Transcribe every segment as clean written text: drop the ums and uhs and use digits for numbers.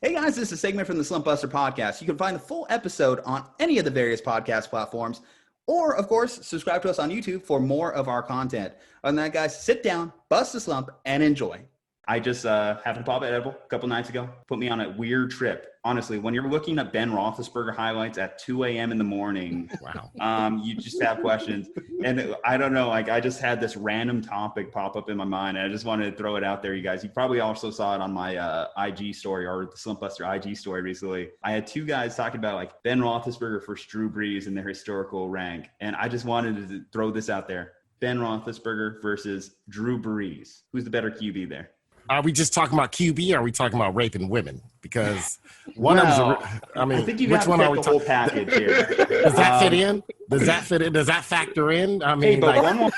Hey guys, this is a segment from the Slumpbuster Podcast. You can find the full episode on any of the various podcast platforms, or of course, subscribe to us on YouTube for more of our content. Other than that, guys, sit down, bust a slump, and enjoy. I just happened to pop an edible a couple nights ago. Put me on a weird trip. Honestly, when you're looking at Ben Roethlisberger highlights at 2 a.m. in the morning, wow, you just have questions. And I don't know, like I just had this random topic pop up in my mind, and I just wanted to throw it out there, you guys. You probably also saw it on my IG story or the Slumpbuster IG story recently. I had two guys talking about like Ben Roethlisberger versus Drew Brees in their historical rank, and I just wanted to throw this out there: Ben Roethlisberger versus Drew Brees. Who's the better QB there? Are we just talking about QB, or are we talking about raping women? Because one of them's, I think you have to take the whole package here. Does that fit in? Does that fit in? Does that factor in? I mean, one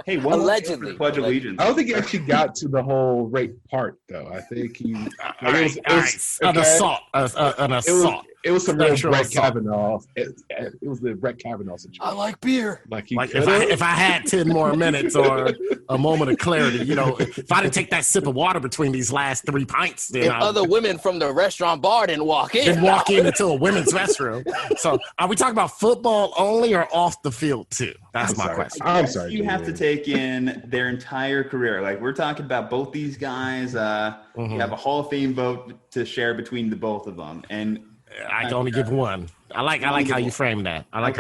allegedly Pledge Allegiance. I don't think he actually got to the whole rape part, though. I think he an assault. It was some real Brett Kavanaugh. It was the Brett Kavanaugh situation. I like beer. If I had 10 more minutes or a moment of clarity, if I didn't take that sip of water between these last 3 pints, then if other women from the restaurant bar didn't walk in. Didn't walk in into a women's restroom. So are we talking about football only or off the field too? That's my question. I'm sorry. You have to take in their entire career. Like we're talking about both these guys. You have a Hall of Fame vote to share between the both of them. And I can only give one. I like how you frame that. I'm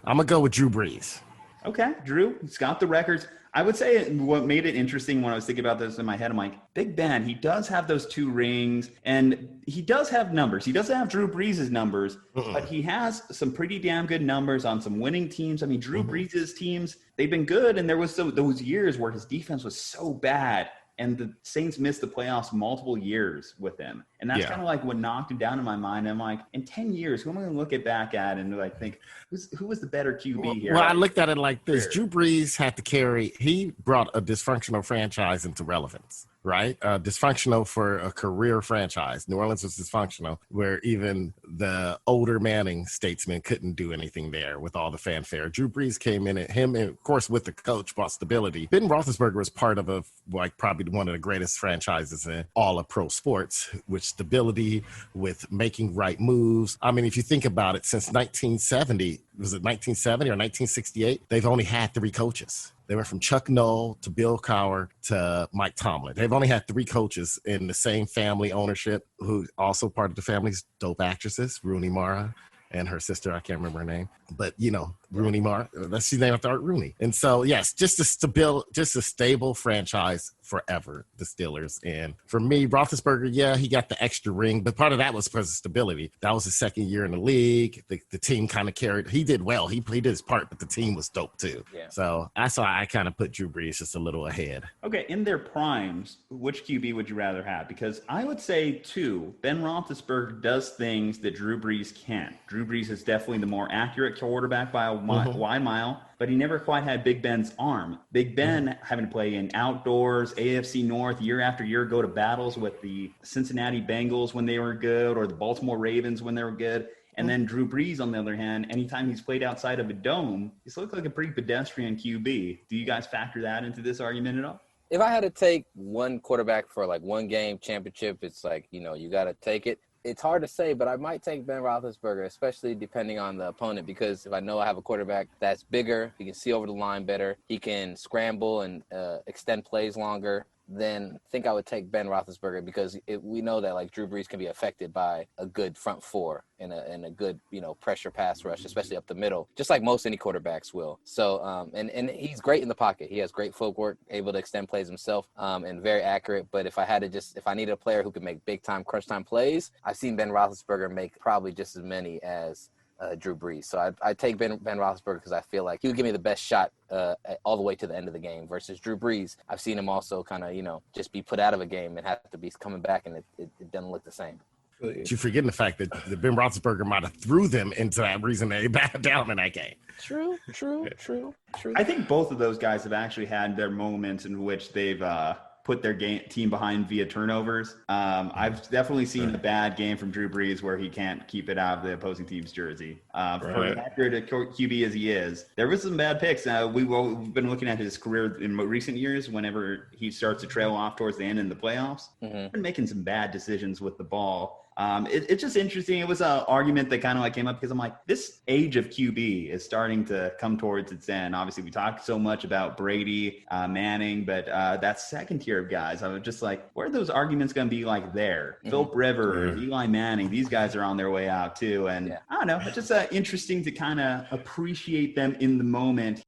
gonna go with Drew Brees. Okay, Drew, he's got the records. I would say what made it interesting when I was thinking about this in my head, I'm like, Big Ben, he does have those 2 rings, and he does have numbers. He doesn't have Drew Brees' numbers, but he has some pretty damn good numbers on some winning teams. I mean, Drew Brees' teams, they've been good, and there was those years where his defense was so bad, and the Saints missed the playoffs multiple years with him. And that's kind of like what knocked him down in my mind. I'm like, in 10 years, who am I going to look back at and like think, who was the better QB here? Well, I looked at it like this. Drew Brees had to he brought a dysfunctional franchise into relevance. Right? Dysfunctional for a career franchise. New Orleans was dysfunctional, where even the older Manning statesmen couldn't do anything there with all the fanfare. Drew Brees came in, and of course, with the coach, brought stability. Ben Roethlisberger was part of probably one of the greatest franchises in all of pro sports, with stability, with making right moves. I mean, if you think about it, since 1970, was it 1970 or 1968? They've only had 3 coaches. They went from Chuck Noll to Bill Cowher to Mike Tomlin. They've only had 3 coaches in the same family ownership, who also part of the family's dope actresses, Rooney Mara and her sister, I can't remember her name, but Rooney Mara, she's named after Art Rooney. And so, yes, just a stable franchise forever, the Steelers. And for me, Roethlisberger, he got the extra ring, but part of that was because of stability. That was his second year in the league. The team kind of carried. He did well. He did his part, but the team was dope too. Yeah. So that's why I kind of put Drew Brees just a little ahead. Okay, in their primes, which QB would you rather have? Because I would say 2. Ben Roethlisberger does things that Drew Brees can't. Drew Brees is definitely the more accurate quarterback by a wide mile, but he never quite had Big Ben's arm. Big Ben having to play in outdoors, AFC North year after year, go to battles with the Cincinnati Bengals when they were good, or the Baltimore Ravens when they were good. And then Drew Brees, on the other hand, anytime he's played outside of a dome, he's looked like a pretty pedestrian QB. Do you guys factor that into this argument at all? If I had to take one quarterback for like one game championship, it's like, you got to take it. It's hard to say, but I might take Ben Roethlisberger, especially depending on the opponent, because if I know I have a quarterback that's bigger, he can see over the line better, he can scramble and extend plays longer, then I think I would take Ben Roethlisberger, because we know that like Drew Brees can be affected by a good front 4 and a good pressure pass rush, especially up the middle, just like most any quarterbacks will. So and he's great in the pocket. He has great footwork, able to extend plays himself, and very accurate. But if I needed a player who could make big time crunch time plays, I've seen Ben Roethlisberger make probably just as many as Drew Brees. So I'd take Ben Roethlisberger, because I feel like he would give me the best shot all the way to the end of the game, versus Drew Brees. I've seen him also kind of, just be put out of a game and have to be coming back, and it doesn't look the same. But you're forgetting the fact that Ben Roethlisberger might have threw them into that reason they battled down in that game. True. I think both of those guys have actually had their moments in which they've put their team behind via turnovers. I've definitely seen a bad game from Drew Brees where he can't keep it out of the opposing team's jersey. For as accurate a QB as he is, there was some bad picks. We've been looking at his career in recent years. Whenever he starts to trail off towards the end in the playoffs, he's been making some bad decisions with the ball. It's just interesting. It was an argument that kind of like came up because I'm like, this age of QB is starting to come towards its end. Obviously, we talked so much about Brady, Manning, but that second tier of guys, I was just like, where are those arguments going to be like there? Philip Rivers, Eli Manning, these guys are on their way out too. And I don't know, it's just interesting to kind of appreciate them in the moment.